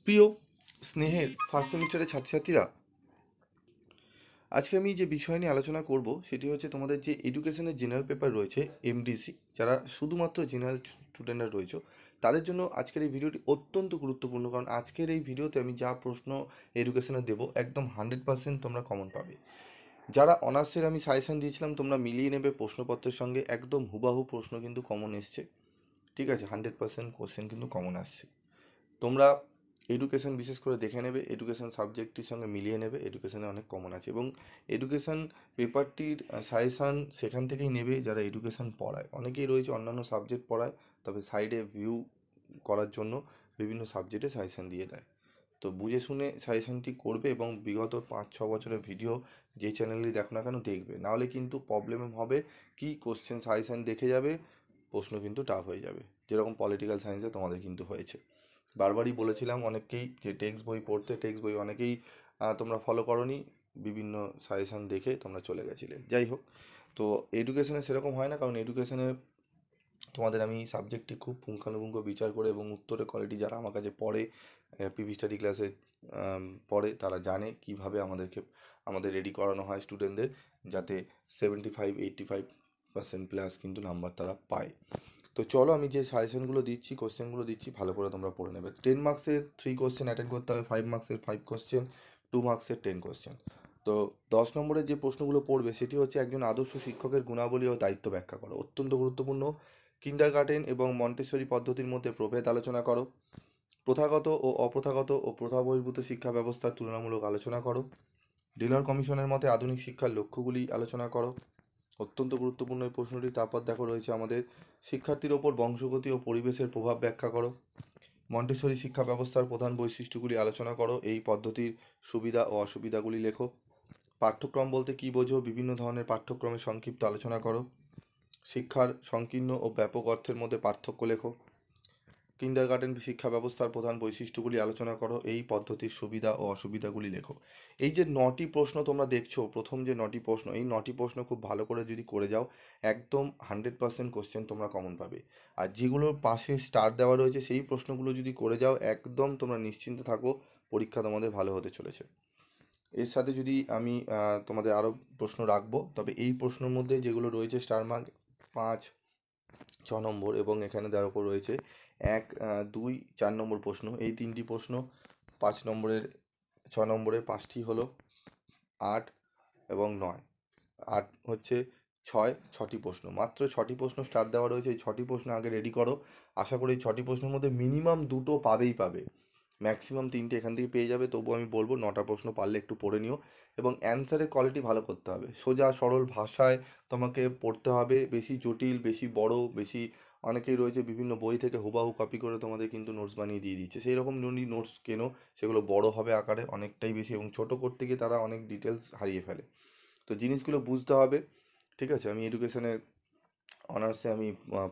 প্রিয় স্নেহের ফার্স্ট সেমিস্টারের ছাত্রছাত্রীরা, আজকে আমি যে বিষয় নিয়ে আলোচনা করব সেটি হচ্ছে তোমাদের যে এডুকেশনের জেনারেল পেপার রয়েছে এমডিসি, যারা শুধুমাত্র জেনারেল স্টুডেন্টরা রয়েছে তাদের জন্য আজকের এই ভিডিওটি অত্যন্ত গুরুত্বপূর্ণ। কারণ আজকের এই ভিডিওতে আমি যা প্রশ্ন এডুকেশনে দেবো একদম 100% তোমরা কমন পাবে। যারা অনার্সের আমি সাজেশান দিয়েছিলাম তোমরা মিলিয়ে নেবে প্রশ্নপত্রের সঙ্গে, একদম হুবাহু প্রশ্ন কিন্তু কমন এসছে। ঠিক আছে, 100% কোশ্চেন কিন্তু কমন আসছে। তোমরা এডুকেশন বিশেষ করে দেখে নেবে, এডুকেশন সাবজেক্টটির সঙ্গে মিলিয়ে নেবে, এডুকেশনে অনেক কমন আছে। এবং এডুকেশন পেপারটির সাজেশান সেখান থেকেই নেবে যারা এডুকেশন পড়ায়। অনেকেই রয়েছে অন্যান্য সাবজেক্ট পড়ায়, তবে সাইডে ভিউ করার জন্য বিভিন্ন সাবজেক্টে সাজেশান দিয়ে দেয়। তো বুঝে শুনে সাজেশানটি করবে এবং বিগত 5-6 বছরের ভিডিও যে চ্যানেলই দেখো না কেন দেখবে, নাহলে কিন্তু প্রবলেম হবে। কি কোশ্চেন সাজেশান দেখে যাবে, প্রশ্ন কিন্তু টাফ হয়ে যাবে, যেরকম পলিটিক্যাল সায়েন্সে তোমাদের কিন্তু হয়েছে। বারবারই বলেছিলাম অনেককেই যে টেক্সট বই পড়তে, টেক্সট বই অনেকেই তোমরা ফলো করোনি, বিভিন্ন সাজেশান দেখে তোমরা চলে গেছিলে। যাই হোক, তো এডুকেশনে সেরকম হয় না, কারণ এডুকেশনে তোমাদের আমি সাবজেক্টটি খুব পুঙ্খানুপুঙ্খ বিচার করে এবং উত্তরের কোয়ালিটি যারা আমার কাছে পড়ে, পিভি স্টাডি ক্লাসে পড়ে, তারা জানে কিভাবে আমাদের রেডি করানো হয় স্টুডেন্টদের, যাতে 75-85% প্লাস কিন্তু নাম্বার তারা পায়। তো চলো আমি যে সাজেশনগুলো দিচ্ছি, কোশ্চেনগুলো দিচ্ছি, ভালো করে তোমরা পড়ে নেবে। 10 মার্কসের 3 কোশ্চেন অ্যাটেন্ড করতে হবে, 5 মার্কসের 5 কোশ্চেন, 2 মার্কসের 10 কোশ্চেন। তো 10 নম্বরের যে প্রশ্নগুলো পড়বে সেটি হচ্ছে একজন আদর্শ শিক্ষকের গুণাবলী ও দায়িত্ব ব্যাখ্যা করো, অত্যন্ত গুরুত্বপূর্ণ। কিন্ডারগার্টেন এবং মন্টেসরি পদ্ধতির মধ্যে প্রভেদ আলোচনা করো। প্রথাগত ও অপ্রথাগত ও প্রথা বহির্ভূত শিক্ষা ব্যবস্থার তুলনামূলক আলোচনা করো। ডিলর কমিশনের মতে আধুনিক শিক্ষার লক্ষ্যগুলি আলোচনা করো, অত্যন্ত গুরুত্বপূর্ণ এই প্রশ্নটি। তারপর দেখো রয়েছে আমাদের শিক্ষার্থীর ওপর বংশগতি ও পরিবেশের প্রভাব ব্যাখ্যা করো। মন্টেসরি শিক্ষা ব্যবস্থার প্রধান বৈশিষ্ট্যগুলি আলোচনা করো, এই পদ্ধতির সুবিধা ও অসুবিধাগুলি লেখো। পাঠ্যক্রম বলতে কী বোঝো, বিভিন্ন ধরনের পাঠ্যক্রমের সংক্ষিপ্ত আলোচনা করো। শিক্ষার সংকীর্ণ ও ব্যাপক অর্থের মধ্যে পার্থক্য লেখো। কিন্ডারগার্টেন শিক্ষা ব্যবস্থার প্রধান বৈশিষ্ট্যগুলি আলোচনা করো, এই পদ্ধতির সুবিধা ও অসুবিধাগুলি লেখো। এই যে 9টি প্রশ্ন তোমরা দেখছো, প্রথম যে 9টি প্রশ্ন, এই 9টি প্রশ্ন খুব ভালো করে যদি করে যাও একদম 100% কোশ্চেন তোমরা কমন পাবে। আর যেগুলোর পাশে স্টার দেওয়া রয়েছে সেই প্রশ্নগুলো যদি করে যাও একদম তোমরা নিশ্চিন্ত থাকো, পরীক্ষা তোমাদের ভালো হতে চলেছে। এর সাথে যদি আমি তোমাদের আরও প্রশ্ন রাখবো, তবে এই প্রশ্নের মধ্যে যেগুলো রয়েছে স্টার মার্ক 5-6 নম্বর, এবং এখানে দেওয়ার উপর রয়েছে 1-2-4 নম্বর প্রশ্ন, এই 3টি প্রশ্ন 5 নম্বরের, 6 নম্বরের 5টি হলো 8 এবং 9। 8 হচ্ছে 6টি প্রশ্ন, মাত্র 6টি প্রশ্ন স্টার দেওয়া রয়েছে। এই 6টি প্রশ্ন আগে রেডি করো। আশা করি এই 6টি প্রশ্নের মধ্যে মিনিমাম 2টো পাবেই পাবে, ম্যাক্সিমাম 3টে এখান থেকে পেয়ে যাবে। তবু আমি বলবো 9টা প্রশ্ন পারলে একটু পড়ে নিও, এবং অ্যান্সারের কোয়ালিটি ভালো করতে হবে। সোজা সরল ভাষায় তোমাকে পড়তে হবে, বেশি জটিল, বেশি বড়, বেশি, অনেকেই রয়েছে বিভিন্ন বই থেকে হুবাহু কপি করে তোমাদের কিন্তু নোটস বানিয়ে দিয়ে দিচ্ছে। সেই রকম নোটস কেনো, সেগুলো বড় হবে আকারে অনেকটাই বেশি, এবং ছোট করতে গিয়ে তারা অনেক ডিটেলস হারিয়ে ফেলে। তো জিনিসগুলো বুঝতে হবে। ঠিক আছে, আমি এডুকেশনের অনার্সে আমি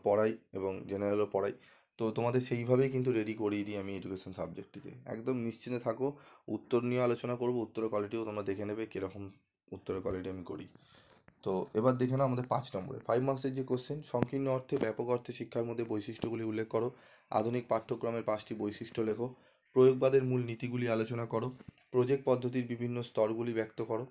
পড়াই এবং জেনারেলও পড়াই। তো তোমাদের সেইভাবেই কিন্তু রেডি করিয়ে দিই আমি এডুকেশন সাবজেক্টটিতে, একদম নিশ্চিন্তে থাকো। উত্তর নিয়ে আলোচনা করবো, উত্তরের কোয়ালিটিও তোমরা দেখে নেবে কীরকম উত্তরের কোয়ালিটি আমি করি। তো এবার দেখে নাও আমাদের 5 নম্বরে 5 মার্কসের যে কোশ্চেন, সংকীর্ণ অর্থে ব্যাপক অর্থে শিক্ষার মধ্যে বৈশিষ্ট্যগুলি উল্লেখ করো। আধুনিক পাঠ্যক্রমের 5টি বৈশিষ্ট্য লেখো। প্রয়োগবাদের মূল নীতিগুলি আলোচনা করো। প্রজেক্ট পদ্ধতির বিভিন্ন স্তরগুলি ব্যক্ত করো।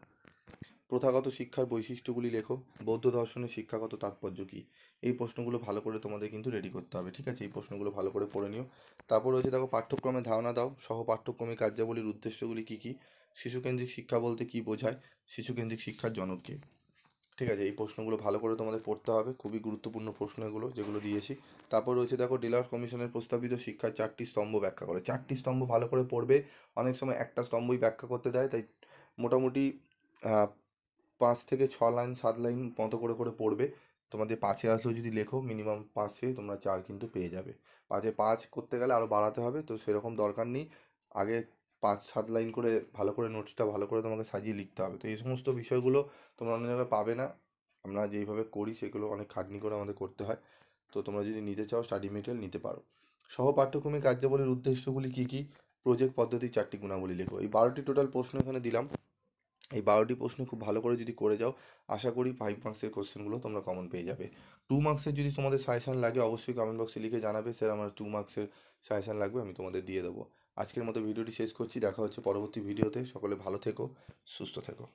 প্রথাগত শিক্ষার বৈশিষ্ট্যগুলি লেখো। বৌদ্ধ দর্শনের শিক্ষাগত তাৎপর্য কী, এই প্রশ্নগুলো ভালো করে তোমাদের কিন্তু রেডি করতে হবে। ঠিক আছে, এই প্রশ্নগুলো ভালো করে পড়ে নিও। তারপর রয়েছে দেখো পাঠ্যক্রমে ধারণা দাও, সহ পাঠ্যক্রমিক কার্যাবলীর উদ্দেশ্যগুলি কী কী, শিশুকেন্দ্রিক শিক্ষা বলতে কী বোঝায়, শিশুকেন্দ্রিক শিক্ষার জনক কে। ঠিক আছে, এই প্রশ্নগুলো ভালো করে তোমাদের পড়তে হবে, খুবই গুরুত্বপূর্ণ প্রশ্ন এগুলো যেগুলো দিয়েছি। তারপর রয়েছে দেখো ডিলার কমিশনের প্রস্তাবিত শিক্ষার 4টি স্তম্ভ ব্যাখ্যা করে। 4টি স্তম্ভ ভালো করে পড়বে, অনেক সময় একটা স্তম্ভই ব্যাখ্যা করতে দেয়, তাই মোটামুটি 5 থেকে 6 লাইন 7 লাইন মতো করে করে পড়বে। তোমাদের 5-এ আসলেও যদি লেখো মিনিমাম 5-এ তোমরা 4 কিন্তু পেয়ে যাবে। 5-এ 5 করতে গেলে আরও বাড়াতে হবে, তো সেরকম দরকার নেই। আগে 5-7 লাইন করে ভালো করে নোটসটা ভালো করে তোমাকে সাজিয়ে লিখতে হবে। তো এই সমস্ত বিষয়গুলো তোমরা অন্য জায়গায় পাবে না, আমরা যেইভাবে করি সেগুলো অনেক খাটনি করে আমাদের করতে হয়। তো তোমরা যদি নিতে চাও স্টাডি মেটেরিয়াল নিতে পারো। সহ পাঠ্যক্রমিক কার্যাবলীর উদ্দেশ্যগুলি কী কী, প্রজেক্ট পদ্ধতির 4টি গুণাবলী লেখো। এই 12টি টোটাল প্রশ্ন এখানে দিলাম। এই 12টি প্রশ্ন খুব ভালো করে যদি করে যাও, আশা করি 5 মার্কসের কোশ্চেনগুলো তোমরা কমন পেয়ে যাবে। 2 মার্কসের যদি তোমাদের সাজেশান লাগে অবশ্যই কমেন্ট বক্সে লিখে জানাবে, স্যার আমার 2 মার্কসের সাজেশান লাগবে, আমি তোমাদের দিয়ে দেবো। আজকের মতো ভিডিওটি শেষ করছি, দেখা হচ্ছে পরবর্তী ভিডিওতে। সকলে ভালো থেকো, সুস্থ থেকো।